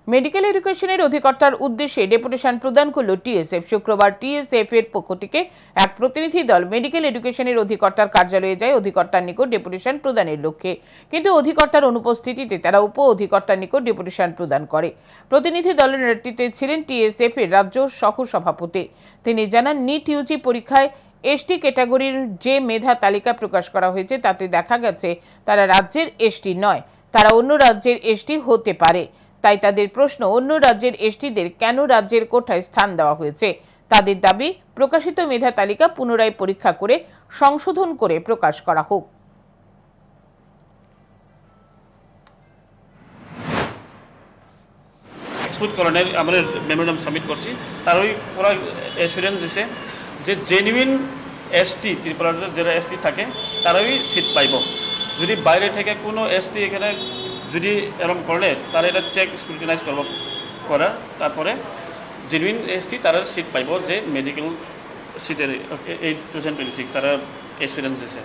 Medical এডুকেশনের অধিকর্তার উদ্দেশ্যে ডেপুটেশন প্রদান করল টিএসএফ। শুক্রবার টিএসএফ এর পক্ষ থেকে এক প্রতিনিধি দল মেডিকেল এডুকেশনের অধিকর্তার কার্যালয়ে যায় অধিকর্তার নিকট ডেপুটেশন প্রদানের লক্ষ্যে, কিন্তু অধিকর্তার অনুপস্থিতিতে তারা উপ অধিকর্তার নিকট ডেপুটেশন প্রদান করে। প্রতিনিধি দলের নেতৃত্বে ছিলেন টিএসএফ এর রাজ্য সহ সভাপতি। তিনি জানান, নিট ইউজি পরীক্ষায় এসটি ক্যাটাগরির যে মেধা তালিকা প্রকাশ করা হয়েছে তাতে দেখা গেছে তারা রাজ্যের এসটি নয়, তারা অন্য রাজ্যের এসটি হতে পারে। তাই তাদের প্রশ্ন, অন্য রাজ্যের এসটিদের কেন রাজ্যের কোটায় স্থান দেওয়া হয়েছে। তাদের দাবি, প্রকাশিত মেধা তালিকা পুনরায় পরীক্ষা করে সংশোধন করে প্রকাশ করা হোক। এক্সপোর্ট করানোর আমরা মেমোরেন্ডাম সাবমিট করছি, তার ওই পুরো অ্যাসুরেন্স দিছে যে জেনুইন এসটি ত্রিপুরার যারা এসটি থাকে তারাই সিট পাইব। যদি বাইরে থেকে কোনো এসটি এখানে যদি এরকম করলে তারা এটা চেক স্ক্রুটিনাইজ করা, তারপরে জেনুইন এসটি তারা সিট পাইব যে মেডিকেল সিটের এই 2026 তারা অ্যাসুরেন্স দিছে।